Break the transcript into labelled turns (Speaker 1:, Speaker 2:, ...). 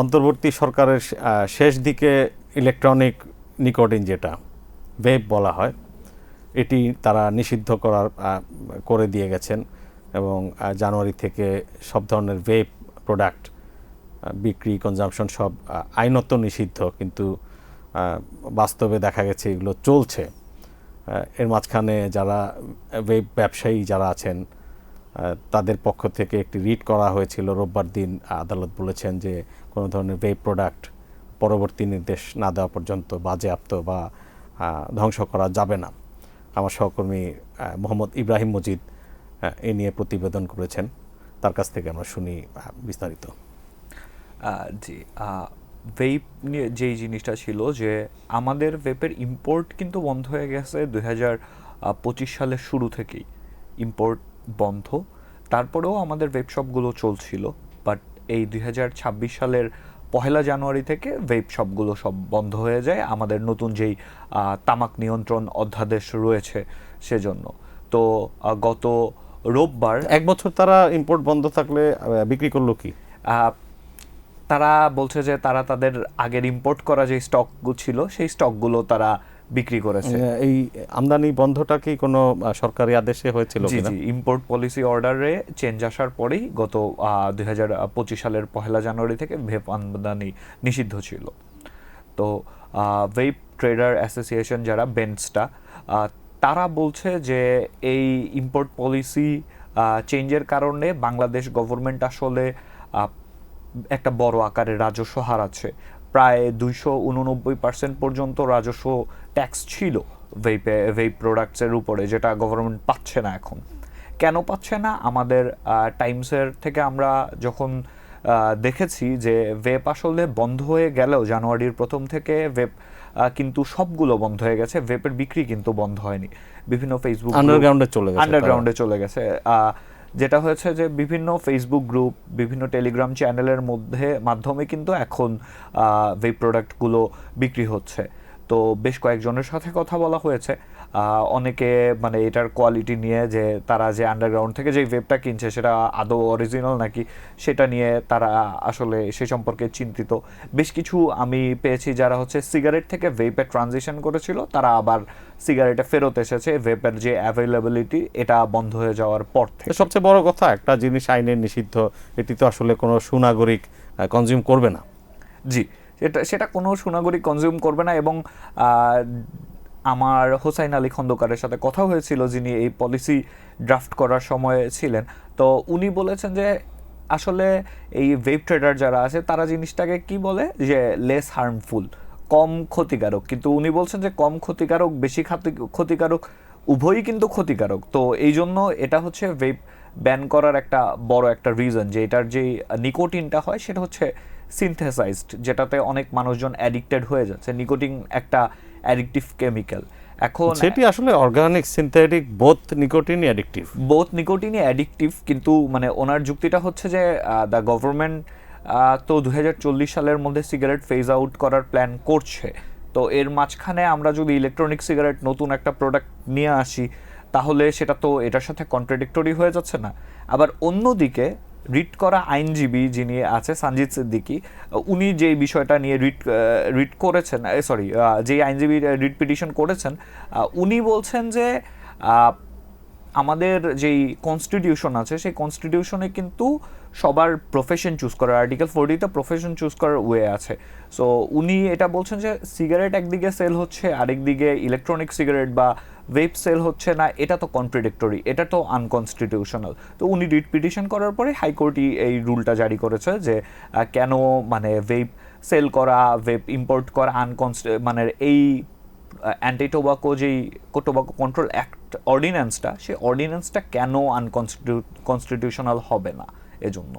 Speaker 1: অন্তর্বর্তী সরকারের শেষ দিকে ইলেকট্রনিক নিকোটিন যেটা ভেপ বলা হয় এটি তারা নিষিদ্ধ করে দিয়ে গেছেন এবং জানুয়ারি থেকে সব ধরনের ভেপ প্রোডাক্ট বিক্রি কনজাম্পশন সব আইনত নিষিদ্ধ, কিন্তু বাস্তবে দেখা গেছে এগুলো চলছে। এর মাঝখানে যারা ভেপ ব্যবসায়ী যারা আছেন তাদের পক্ষ থেকে একটি রিট করা হয়েছিল রোববার দিন। আদালত বলেছেন যে কোনো ধরনের ভেপ প্রোডাক্ট পরবর্তী নির্দেশ না দেওয়া পর্যন্ত বাজেয়াপ্ত বা ধ্বংস করা যাবে না। আমার সহকর্মী মোহাম্মদ ইব্রাহিম মজিদ এ নিয়ে প্রতিবেদন করেছেন, তার কাছ থেকে আমরা শুনি বিস্তারিত।
Speaker 2: জি, ভেপ নিয়ে যেই জিনিসটা ছিল যে আমাদের ভেপের ইম্পোর্ট কিন্তু বন্ধ হয়ে গেছে 2025 সালের শুরু থেকেই ইম্পোর্ট বন্ধ। তারপরেও আমাদের ভেপ শপগুলো চলছিল, বাট এই 2026 সালের 1 জানুয়ারি থেকে ভেপ শপগুলো সব বন্ধ হয়ে যায় আমাদের নতুন যেই তামাক নিয়ন্ত্রণ অধ্যাদেশ রয়েছে সেজন্য। তো গত রোববার
Speaker 1: 1 বছর তারা ইম্পোর্ট বন্ধ থাকলে বিক্রি করলো কি?
Speaker 2: তারা বলছে যে তারা তাদের আগের ইম্পোর্ট করা যে স্টকগুলো ছিল সেই স্টকগুলো তারা বিক্রি করেছে।
Speaker 1: এই আমদানি বন্ধটা কি কোনো সরকারি আদেশে হয়েছিল কিনা?
Speaker 2: জি, ইম্পোর্ট পলিসি অর্ডারে চেঞ্জ আসার পরেই গত 2025 সালের 1 জানুয়ারি থেকে ভেপ আমদানি নিষিদ্ধ ছিল। তো ভেপ ট্রেডার অ্যাসোসিয়েশন যারা বেন্টসটা, তারা বলছে যে এই ইম্পোর্ট পলিসি চেঞ্জের কারণে বাংলাদেশ গভর্নমেন্ট আসলে একটা বড় আকারের রাজস্ব হারাচ্ছে। প্রায় 289% পর্যন্ত রাজস্ব ট্যাক্স ছিল ভেপ প্রোডাক্টসের উপরে, যেটা গভর্নমেন্ট পাচ্ছে না এখন। কেন পাচ্ছে না? আমাদের টাইমসের থেকে আমরা যখন দেখেছি যে ভেপ আসলে বন্ধ হয়ে গেলেও জানুয়ারির প্রথম থেকে ভেপ কিন্তু সবগুলো বন্ধ হয়ে গেছে, ভেপের বিক্রি কিন্তু বন্ধ হয়নি। বিভিন্ন ফেসবুক আন্ডারগ্রাউন্ডে চলে গেছে। যেটা হয়েছে যে বিভিন্ন ফেসবুক গ্রুপ, বিভিন্ন টেলিগ্রাম চ্যানেলের মাধ্যমে কিন্তু এখন ভেপ প্রোডাক্টগুলো বিক্রি হচ্ছে। তো বেশ কয়েকজনের সাথে কথা বলা হয়েছে, অনেকে মানে এটার কোয়ালিটি নিয়ে, যে তারা যে আন্ডারগ্রাউন্ড থেকে যে ভেপটা কিনছে সেটা আদৌ অরিজিনাল নাকি সেটা নিয়ে তারা আসলে সে সম্পর্কে চিন্তিত। বেশ কিছু আমি পেয়েছি যারা হচ্ছে সিগারেট থেকে ভেপে ট্রানজিশন করেছিল, তারা আবার সিগারেটে ফেরত এসেছে ভেপের যে অ্যাভেলেবিলিটি এটা বন্ধ হয়ে যাওয়ার পর থেকে।
Speaker 1: সবচেয়ে বড় কথা, একটা জিনিস আইনে নিষিদ্ধ, এটি তো আসলে কোনো সুনাগরিক কনজিউম করবে না।
Speaker 2: জি, সেটা কোনো সুনাগরিক কনজিউম করবে না। এবং আমার হোসাইন আলী খন্দকারের সাথে কথা হয়েছিল, যিনি এই পলিসি ড্রাফট করার সময় ছিলেন। তো উনি বলেছেন যে আসলে এই ভেপ ট্রেডার যারা আছে তারা জিনিসটাকে কি বলে যে লেস হার্মফুল, কম ক্ষতিকারক। কিন্তু উনি বলছেন যে কম ক্ষতিকারক, বেশি ক্ষতিকারক, উভয়ই কিন্তু ক্ষতিকারক। তো এই জন্য এটা হচ্ছে ভেপ ব্যান করার একটা বড় একটা রিজন, যে এটার যে নিকোটিনটা হয় সেটা হচ্ছে সিনথেসাইজড, যেটাতে অনেক মানুষজন অ্যাডিক্টেড হয়ে যাচ্ছে। নিকোটিন একটা অ্যাডিকটিভ কেমিক্যাল। এখন
Speaker 1: সেটি আসলে অর্গানিক সিনথেটিক বোথ নিকোটিনই
Speaker 2: অ্যাডিকটিভ, কিন্তু মানে ওনার যুক্তিটা হচ্ছে যে দ্য গভর্নমেন্ট তো 2040 সালের মধ্যে সিগারেট ফেজ আউট করার প্ল্যান করছে। তো এর মাঝখানে আমরা যদি ইলেকট্রনিক সিগারেট নতুন একটা প্রোডাক্ট নিয়ে আসি তাহলে সেটা তো এটার সাথে কন্ট্রাডিক্টরি হয়ে যাচ্ছে না? আবার অন্যদিকে রিট করা আইনজীবী যিনি আছে সানজিদ সিদ্দিকী, উনি যেই বিষয়টা নিয়ে রিট করেছেন, যেই আইনজীবী রিট পিটিশন করেছেন, উনি বলছেন যে আমাদের যেই কনস্টিটিউশন আছে সেই কনস্টিটিউশনে কিন্তু সবার প্রফেশন চুজ করার, আর্টিকেল 40তে প্রফেশন চুজ করার ওয়ে আছে। সো উনি এটা বলছেন যে সিগারেট একদিকে সেল হচ্ছে, আরেকদিকে ইলেকট্রনিক সিগারেট বা ভেপ সেল হচ্ছে না, এটা তো কন্ট্রাডিক্টরি, এটা তো আনকনস্টিটিউশনাল। তো উনি রিট পিটিশন করার পরে হাইকোর্টই এই রুলটা জারি করেছে যে কেন মানে ভেপ সেল করা, ভেপ ইম্পোর্ট করা মানে এই anti tobacco tobacco control act অর্ডিন্যান্সটা, সেই অর্ডিন্যান্সটা কেন কনস্টিটিউশনাল হবে না এজন্য।